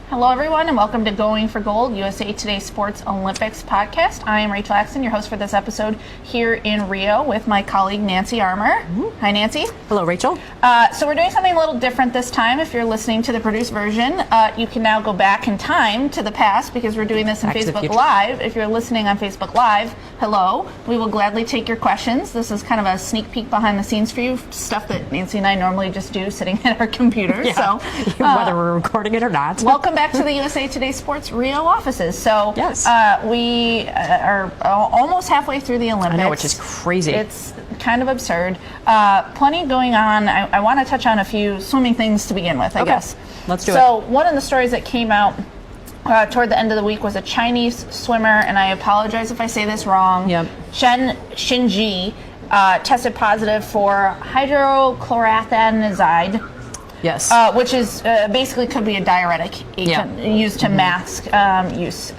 Hello, everyone, and welcome to Going for Gold, USA Today Sports Olympics podcast. I am Rachel Axon, your host for this episode here in Rio with my colleague Nancy Armour. Hi, Nancy. Hello, Rachel. So we're doing something a little different this time. If you're listening to the produced version, you can now go back in time to the past because we're doing this on Facebook Live. If you're listening on Facebook Live, hello. We will gladly take your questions. This is kind of a sneak peek behind the scenes for you, stuff that Nancy and I normally just do sitting at our computers. Yeah. So whether we're recording it or not. Welcome back to the USA Today Sports Rio offices. So yes. We are almost halfway through the Olympics. I know, which is crazy. It's kind of absurd. Plenty going on. I want to touch on a few swimming things to begin with, I guess. Let's do it. So one of the stories that came out toward the end of the week was a Chinese swimmer, and I apologize if I say this wrong. Yep. Shen Xinji tested positive for hydrochlorothiazide. Yes. Which is basically could be a diuretic agent used to mask use.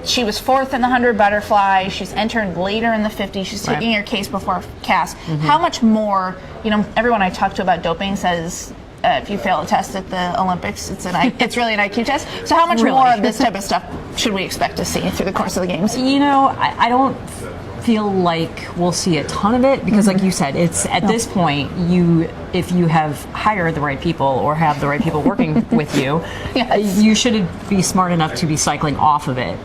She was fourth in the 100 butterfly. She's entered later in the 50. She's taking her case before cast. How much more, everyone I talk to about doping says if you fail a test at the Olympics, it's really an IQ test. So how much more of this type of stuff should we expect to see through the course of the games? I don't feel like we'll see a ton of it because like you said, it's at this point if you have hired the right people or have the right people working with you, you should be smart enough to be cycling off of it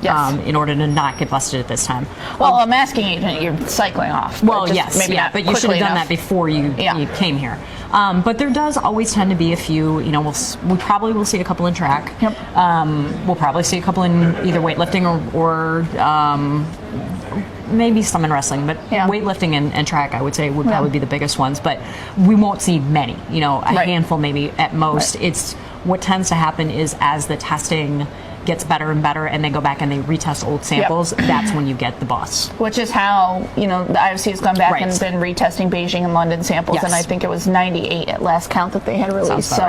in order to not get busted at this time. Well, a masking agent you're cycling off. Well, yes, but you should have done that before you came here. But there does always tend to be a few, we probably will see a couple in track. Yep. We'll probably see a couple in either weightlifting or maybe some in wrestling, but weightlifting and track, I would say, would probably be the biggest ones. But we won't see many, a handful maybe at most. It's what tends to happen is as the testing gets better and better and they go back and they retest old samples, that's when you get the bust. Which is how, the IOC has gone back and been retesting Beijing and London samples, and I think it was 98 at last count that they had released.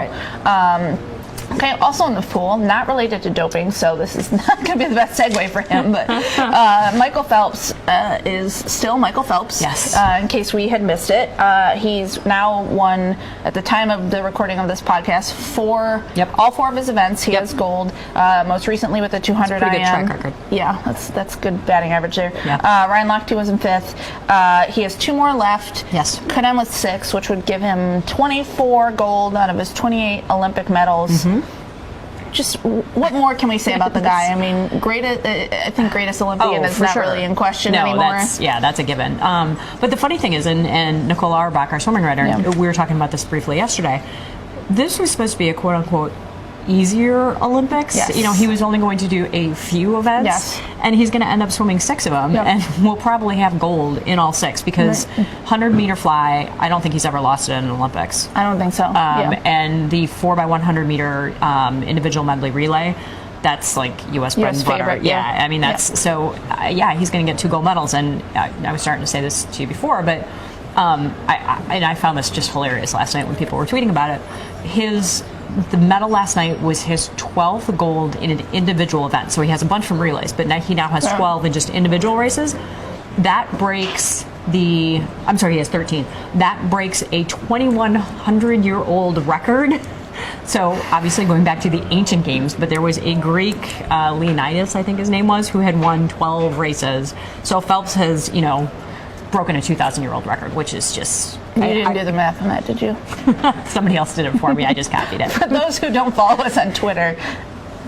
Okay, also in the pool, not related to doping, so this is not going to be the best segue for him, but Michael Phelps is still Michael Phelps. Yes. In case we had missed it. He's now won, at the time of the recording of this podcast, all four of his events. He has gold, most recently with the 200 IM. Pretty good track record. Yeah, that's good batting average there. Yeah. Ryan Lochte was in fifth. He has two more left. Yes. Could end with 6, which would give him 24 gold out of his 28 Olympic medals. Just what more can we say about the guy? I mean, I think greatest Olympian is not really in question anymore. That's a given. But the funny thing is, and Nicole Auerbach, our swimming writer, we were talking about this briefly yesterday, this was supposed to be a quote-unquote easier Olympics. Yes. He was only going to do a few events, and he's going to end up swimming 6 of them, and we'll probably have gold in all 6 because 100-meter fly, I don't think he's ever lost it in an Olympics. I don't think so. And the 4x100-meter individual medley relay, that's like U.S. bread and butter. Favorite, I mean, that's so. He's going to get 2 gold medals, and I was starting to say this to you before, but I found this just hilarious last night when people were tweeting about it. The medal last night was his 12th gold in an individual event. So he has a bunch from relays, but he now has 12 in just individual races. That breaks he has 13. That breaks a 2,100-year-old record. So obviously going back to the ancient games, but there was a Greek, Leonidas, I think his name was, who had won 12 races. So Phelps has, broken a 2,000-year-old record, which is just... You didn't do the math on that, did you? Somebody else did it for me. I just copied it. For those who don't follow us on Twitter,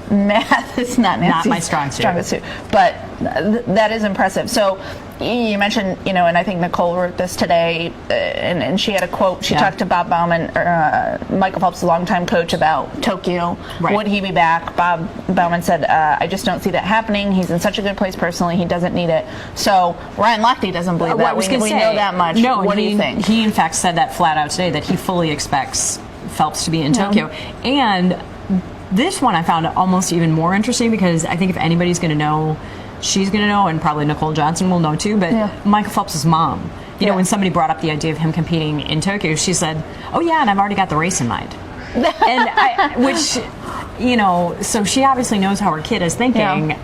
math is not my strong suit. But that is impressive. So you mentioned, and I think Nicole wrote this today, and she had a quote. She talked to Bob Bauman, Michael Phelps' longtime coach, about Tokyo. Would he be back? Bob Bauman said, I just don't see that happening. He's in such a good place personally. He doesn't need it. So Ryan Lochte doesn't believe that. We know that much. No, what do you think? He, in fact, said that flat out today, that he fully expects Phelps to be in Tokyo. And this one I found almost even more interesting because I think if anybody's going to know, she's going to know, and probably Nicole Johnson will know too, but Michael Phelps' mom. When somebody brought up the idea of him competing in Tokyo, she said, oh yeah, and I've already got the race in mind. So she obviously knows how her kid is thinking.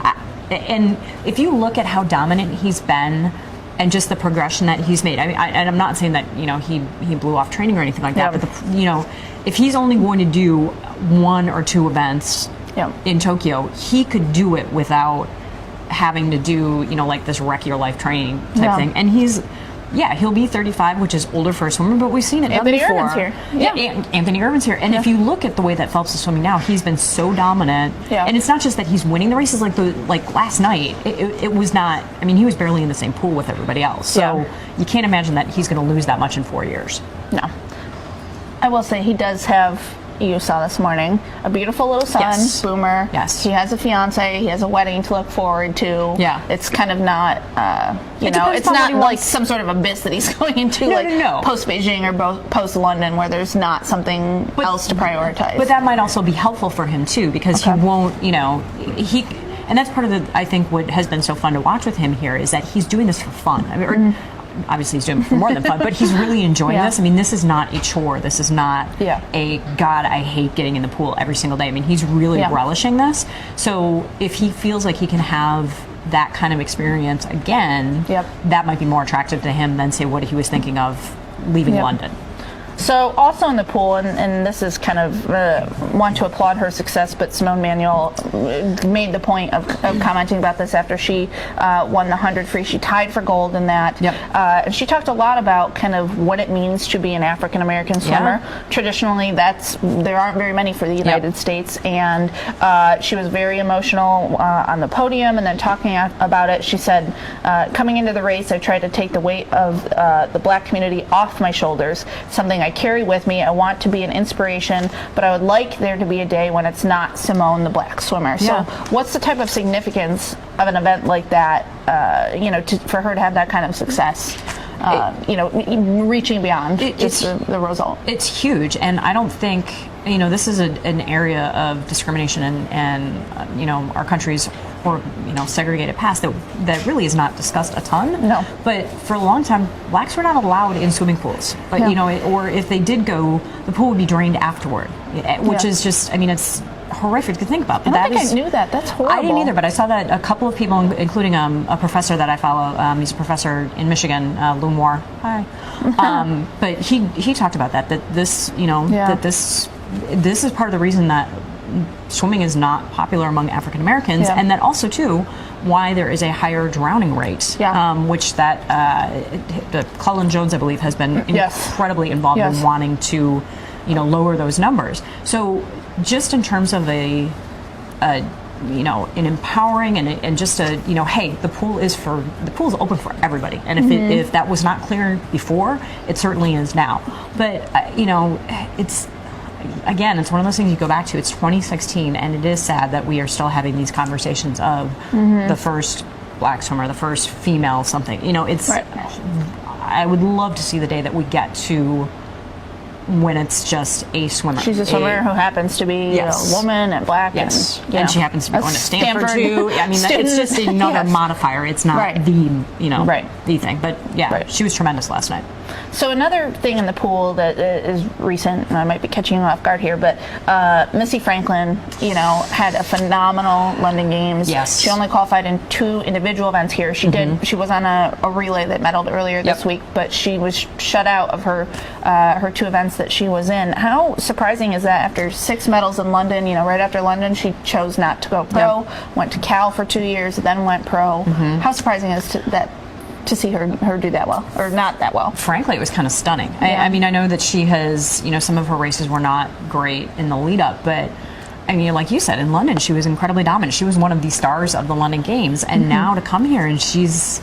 And if you look at how dominant he's been and just the progression that he's made, and I'm not saying that, he blew off training or anything like that, but if he's only going to do 1 or 2 events in Tokyo, he could do it without having to do, like this wreck your life training type thing. And he'll be 35, which is older for a swimmer, but we've seen it done before. Irvin's here. Anthony Irvin's here. And if you look at the way that Phelps is swimming now, he's been so dominant. And it's not just that he's winning the races. Like last night, it was not. I mean, he was barely in the same pool with everybody else. So you can't imagine that he's going to lose that much in 4 years. No. I will say he does have, you saw this morning, a beautiful little son, Boomer. Yes. He has a fiance. He has a wedding to look forward to. Yeah. It's kind of not, it's not like some sort of abyss that he's going into, post Beijing or post London, where there's not something else to prioritize. But that might also be helpful for him too, because he won't, and that's part of I think what has been so fun to watch with him here is that he's doing this for fun. I mean, obviously he's doing it for more than fun, but he's really enjoying this. I mean, this is not a chore. This is not a, God, I hate getting in the pool every single day. I mean, he's really relishing this. So if he feels like he can have that kind of experience again, that might be more attractive to him than, say, what he was thinking of leaving London. So also in the pool, and this is kind of, want to applaud her success, but Simone Manuel made the point of commenting about this after she won the 100 free. She tied for gold in that. And she talked a lot about kind of what it means to be an African-American swimmer. Traditionally, there aren't very many for the United States, and she was very emotional on the podium and then talking about it. She said, coming into the race, I tried to take the weight of the black community off my shoulders, something I carry with me. I want to be an inspiration, but I would like there to be a day when it's not Simone, the black swimmer. So what's the type of significance of an event like that, for her to have that kind of success, reaching beyond just the result? It's huge, and I don't think, this is an area of discrimination and our country's segregated past that really is not discussed a ton. No. But for a long time, blacks were not allowed in swimming pools. But or if they did go, the pool would be drained afterward, which is just, it's horrific to think about. But I knew that. That's horrible. I didn't either, but I saw that a couple of people, including a professor that I follow. He's a professor in Michigan, Lou Moore. Hi. But he talked about that this that this is part of the reason that swimming is not popular among African Americans, and that also too why there is a higher drowning rate, which that Cullen Jones, I believe, has been incredibly involved in wanting to lower those numbers. So just in terms of an empowering and just a hey, the pool is open for everybody, and if that was not clear before, it certainly is now. But it's one of those things you go back to. It's 2016, and it is sad that we are still having these conversations of the first black swimmer, the first female something. I would love to see the day that we get to when it's just a swimmer. She's a swimmer who happens to be a woman and black. And she happens to be going to Stanford too. I mean, it's just another modifier. It's not the thing. But she was tremendous last night. So another thing in the pool that is recent, and I might be catching you off guard here, but Missy Franklin, had a phenomenal London Games. Yes. She only qualified in 2 individual events here. She did. She was on a relay that medaled earlier this week, but she was shut out of her 2 events that she was in. How surprising is that? After 6 medals in London, right after London, she chose not to go pro. Went to Cal for 2 years, then went pro. How surprising is that? To see her do that well, or not that well. Frankly, it was kind of stunning. I mean, I know that she has, some of her races were not great in the lead up, but I mean, like you said, in London, she was incredibly dominant. She was one of the stars of the London Games, and now to come here and she's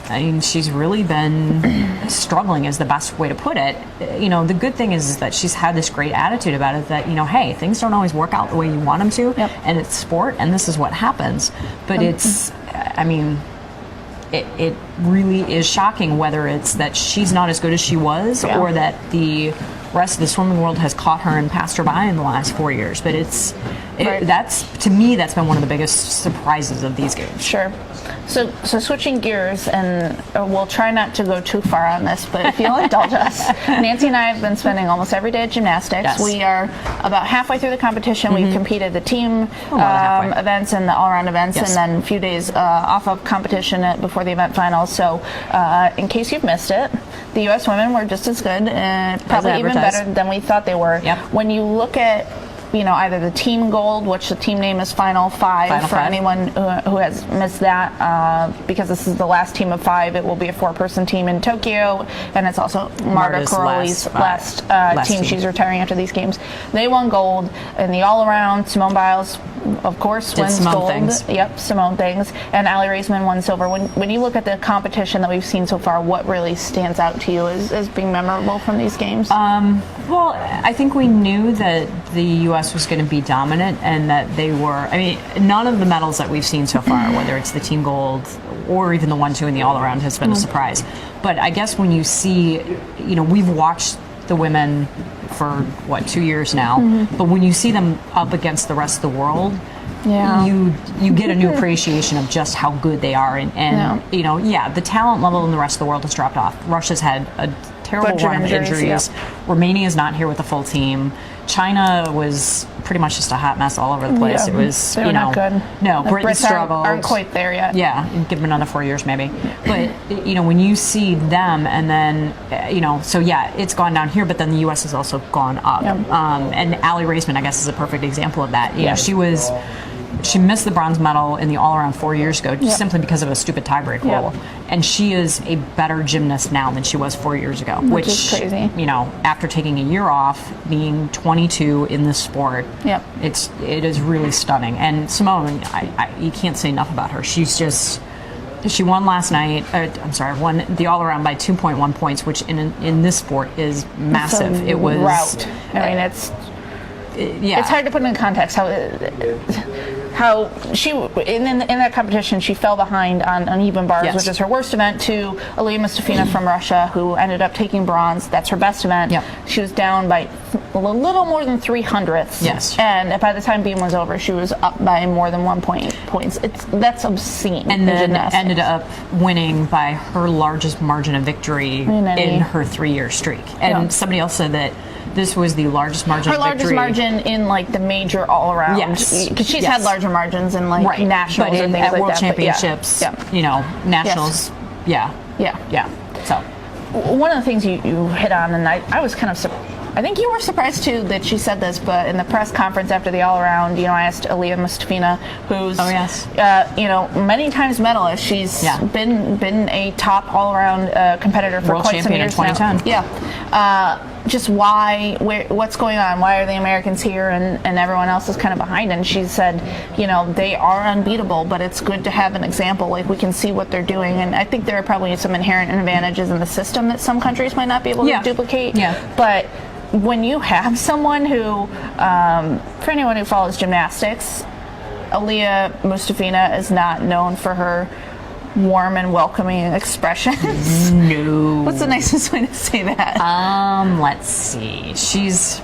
really been struggling is the best way to put it. The good thing is that she's had this great attitude about it that, hey, things don't always work out the way you want them to, and it's sport, and this is what happens. But it really is shocking whether it's that she's not as good as she was or that the rest of the swimming world has caught her and passed her by in the last 4 years. But that's, to me, that's been one of the biggest surprises of these games. Sure. So switching gears, and we'll try not to go too far on this, but if you'll indulge us, Nancy and I have been spending almost every day at gymnastics. Yes. We are about halfway through the competition. We've competed the team events and the all-around events, and then a few days off of competition before the event finals. So in case you've missed it, the U.S. women were just as good, probably even better than we thought they were. Yep. When you look at either the team gold, which the team name is Final Five for anyone who has missed that, because this is the last team of 5. It will be a 4-person team in Tokyo, and it's also Marta Karolyi's last team. She's retiring after these games. They won gold in the all-around. Simone Biles, of course, wins gold. Yep, Simone things. And Aly Raisman won silver. When you look at the competition that we've seen so far, what really stands out to you as being memorable from these games? Well, I think we knew that the U.S. was going to be dominant, and that they were. I mean, none of the medals that we've seen so far, whether it's the team gold or even the 1-2 in the all-around, has been a surprise. But I guess when you see, we've watched the women for 2 years now, but when you see them up against the rest of the world, you get a new appreciation of just how good they are, and the talent level in the rest of the world has dropped off. Russia's had a terrible run of injuries. Romania's not here with a full team. China was pretty much just a hot mess all over the place. It was, they were not good. No, the Britain Brits struggled. aren't quite there yet. Yeah, give them another 4 years maybe. But when you see them, and then it's gone down here, but then the U.S. has also gone up. And Aly Raisman, I guess, is a perfect example of that. She missed the bronze medal in the all-around 4 years ago, just simply because of a stupid tiebreak rule. And she is a better gymnast now than she was 4 years ago, which is crazy. After taking a year off, being 22 in this sport, it is really stunning. And Simone, you can't say enough about her. She won last night. Won the all-around by 2.1 points, which in this sport is massive. It was rout. I mean, it's hard to put in context how she in that competition she fell behind on uneven bars, which is her worst event, to Aliyah Mustafina from Russia, who ended up taking bronze. That's her best event. She was down by a little more than 3/100ths. And by the time beam was over, she was up by more than 1 points. That's obscene. And then ended up winning by her largest margin of victory in her 3-year streak. And somebody else said that this was the largest margin of victory. Her largest margin in the major all-around. Because she's had larger margins in nationals and things like that. At World Championships, nationals. So one of the things you hit on, and I was kind of I think you were surprised too that she said this, but in the press conference after the all-around, I asked Aliyah Mustafina, who's many times medalist. She's been a top all-around competitor for quite some years in 2010. now. Just what's going on? Why are the Americans here and everyone else is kind of behind? And she said, they are unbeatable, but it's good to have an example. We can see what they're doing, and I think there are probably some inherent advantages in the system that some countries might not be able to duplicate. But when you have someone who, for anyone who follows gymnastics, Aliyah Mustafina is not known for her warm and welcoming expressions. No. What's the nicest way to say that? Let's see. She's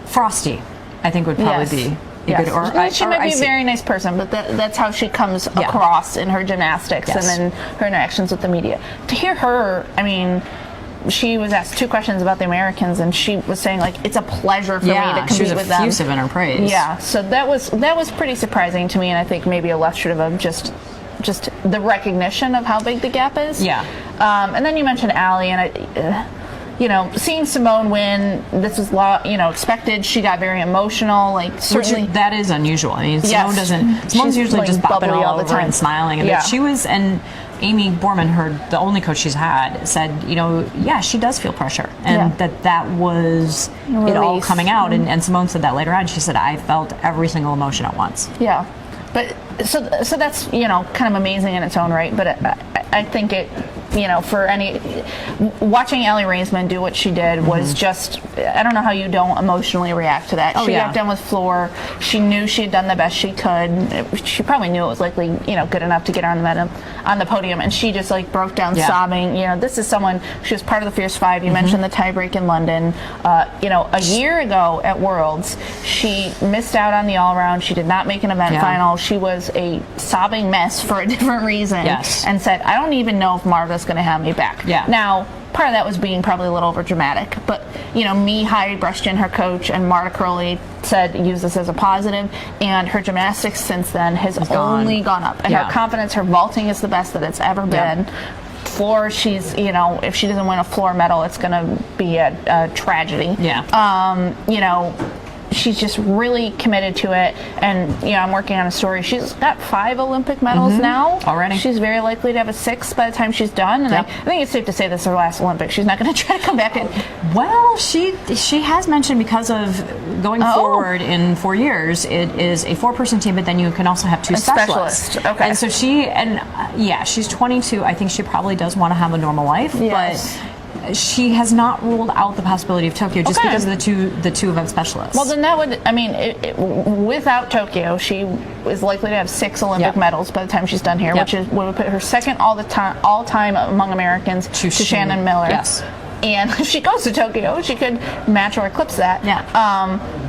frosty, I think would probably be a good, she might be a very nice person, but that's how she comes across in her gymnastics and then her interactions with the media. To hear her, she was asked 2 questions about the Americans, and she was saying it's a pleasure for me to compete with them. She was effusive in her praise. So that was pretty surprising to me, and I think maybe illustrative of just the recognition of how big the gap is. And then you mentioned Aly, and seeing Simone win, this was expected. She got very emotional. Certainly that is unusual. Simone doesn't. Simone's usually just bopping all over and smiling. But she was, and Amy Borman, the only coach she's had, said, she does feel pressure, and that was it all coming out. And Simone said that later on. She said, I felt every single emotion at once. But so that's kind of amazing in its own right. But I think it for any watching Aly Raisman do what she did was just, I don't know how you don't emotionally react to that. She got done with floor. She knew she had done the best she could. She probably knew it was likely good enough to get her on the podium, and she just broke down sobbing. This is someone, she was part of the Fierce Five. You mentioned the tiebreak in London. A year ago at Worlds, she missed out on the all-around. She did not make an event final. She was a sobbing mess for a different reason, and said, I don't even know if Marta's going to have me back. Now, part of that was being probably a little over dramatic, but Mihai Breshtin, her coach, and Marta Karolyi said use this as a positive, and her gymnastics since then has only gone up, and her confidence, her vaulting is the best that it's ever been. floor, she's, if she doesn't win a floor medal, it's going to be a tragedy. Yeah. She's just really committed to it, and I'm working on a story. She's got 5 Olympic medals now already. She's very likely to have a 6th by the time she's done, and I think it's safe to say this is her last Olympics. She's not going to try to come back in. Well, she has mentioned because of going forward in 4 years, it is a 4-person team, but then you can also have 2 specialists. Okay. And so she's 22. I think she probably does want to have a normal life, yes. but she has not ruled out the possibility of Tokyo just because of the two event specialists. Well, then that would, without Tokyo, she is likely to have 6 Olympic medals by the time she's done here, which would put her second all time among Americans to Shannon Miller. Yes. And if she goes to Tokyo, she could match or eclipse that. Yeah.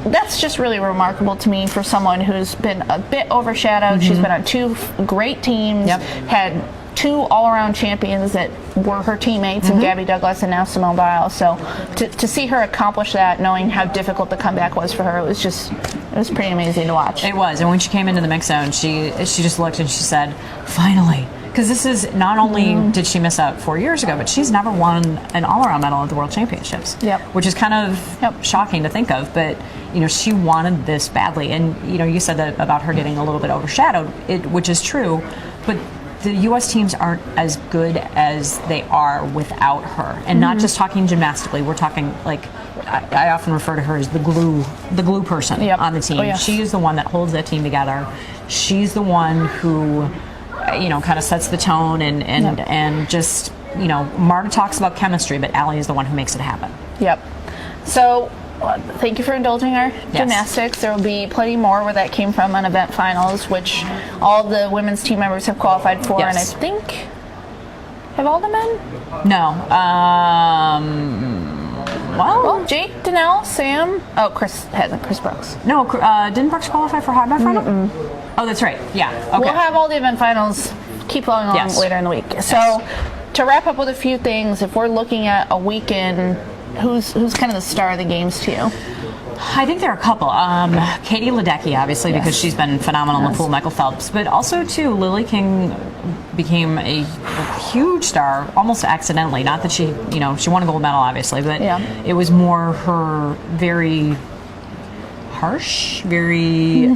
That's just really remarkable to me for someone who's been a bit overshadowed. She's been on 2 great teams, had 2 all-around champions that were her teammates, and Gabby Douglas and now Simone Biles. So to see her accomplish that, knowing how difficult the comeback was for her, it was pretty amazing to watch. It was, and when she came into the mix zone, she just looked and she said, "Finally." Because this is not only did she miss out 4 years ago, but she's never won an all-around medal at the World Championships. Yep. Which is kind of shocking to think of, but she wanted this badly, and you said that about her getting a little bit overshadowed, which is true, but the U.S. teams aren't as good as they are without her, and not just talking gymnastically. We're talking like I often refer to her as the glue person on the team. Oh, yes. She is the one that holds that team together. She's the one who kind of sets the tone and just Marta talks about chemistry, but Allie is the one who makes it happen. Yep. So. Thank you for indulging our gymnastics. There will be plenty more where that came from on event finals, which all the women's team members have qualified for, and I think have all the men? No. Well, Jake, Danelle, Sam. Oh, Chris hasn't. Chris Brooks. No, didn't Brooks qualify for hot final? Oh, that's right. Yeah. Okay. We'll have all the event finals. Keep following along later in the week. So, to wrap up with a few things, if we're looking at a weekend. Who's kind of the star of the games to you? I think there are a couple. Katie Ledecky, obviously, because she's been phenomenal in the pool. Michael Phelps, but also too, Lily King became a huge star almost accidentally. Not that she won a gold medal, obviously, but it was more her very harsh, very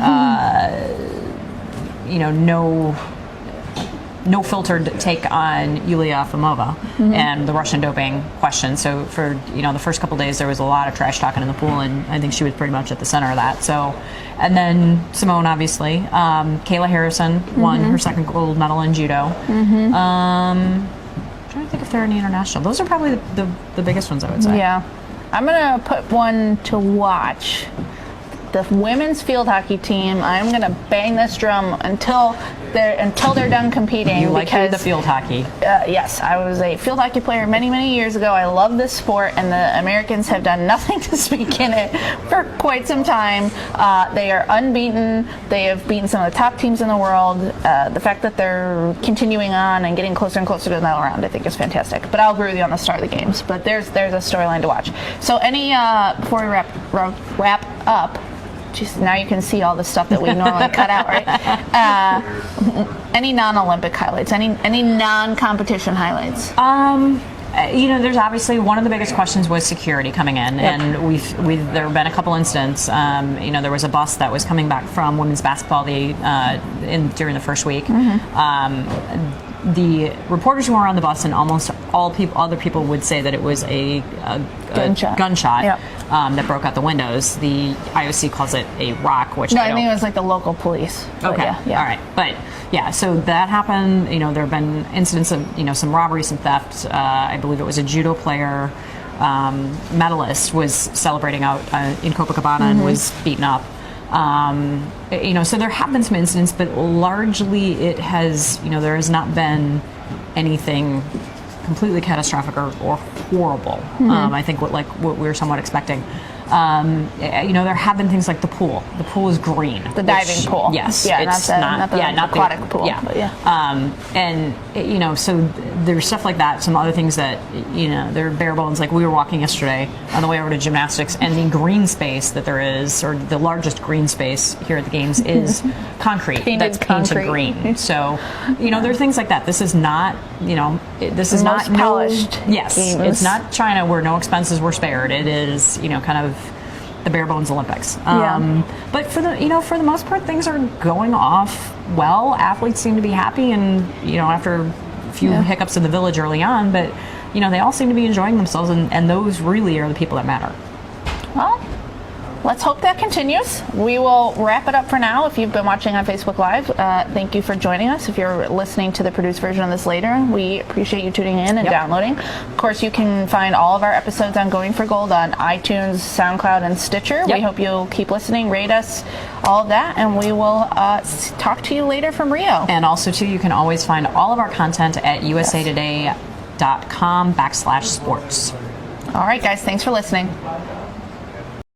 no filtered take on Yulia Efimova and the Russian doping question. So for the first couple days there was a lot of trash talking in the pool, and I think she was pretty much at the center of that. So, and then Simone, obviously, Kayla Harrison won her second gold medal in judo. I'm trying to think if there are any international. Those are probably the biggest ones, I would say. Yeah, I'm gonna put one to watch. The women's field hockey team. I'm gonna bang this drum until they're done competing. You like the field hockey? Yes, I was a field hockey player many years ago. I love this sport, and the Americans have done nothing to speak in it for quite some time. They are unbeaten. They have beaten some of the top teams in the world. The fact that they're continuing on and getting closer and closer to the medal round, I think, is fantastic. But I'll agree with you on the start of the games. But there's a storyline to watch. So before we wrap up. Jeez, now you can see all the stuff that we normally cut out, right? Any non-Olympic highlights? Any non-competition highlights? There's obviously one of the biggest questions was security coming in, and there have been a couple incidents. There was a bus that was coming back from women's basketball during the first week. The reporters who were on the bus and almost all other people would say that it was a gunshot that broke out the windows. The IOC calls it a rock, which I think it was like the local police. Okay, all right, but so that happened. There have been incidents of some robberies and theft. I believe it was a judo player, medalist, was celebrating out in Copacabana and was beaten up. So there have been some incidents, but largely it has, there has not been anything completely catastrophic or horrible. I think what we were somewhat expecting. There have been things like the pool. The pool is green. The diving pool. Yes. Yeah, it's not the aquatic pool. Yeah. But yeah. So there's stuff like that. Some other things that, they're bare bones. Like we were walking yesterday on the way over to gymnastics, and the green space that there is, or the largest green space here at the games, is concrete. That's painted green. So, there are things like that. This is not, this is not polished. Yes. Games. It's not China where no expenses were spared. It is, kind of the bare bones Olympics. But for the most part, things are going off well. Athletes seem to be happy, and after a few hiccups in the village early on, but they all seem to be enjoying themselves, and those really are the people that matter. Well, let's hope that continues. We will wrap it up for now. If you've been watching on Facebook Live, thank you for joining us. If you're listening to the produced version of this later, we appreciate you tuning in and downloading. Of course, you can find all of our episodes on Going for Gold on iTunes, SoundCloud, and Stitcher. We hope you'll keep listening, rate us, all of that, and we will talk to you later from Rio. And also, too, you can always find all of our content at usatoday.com/sports. All right, guys, thanks for listening.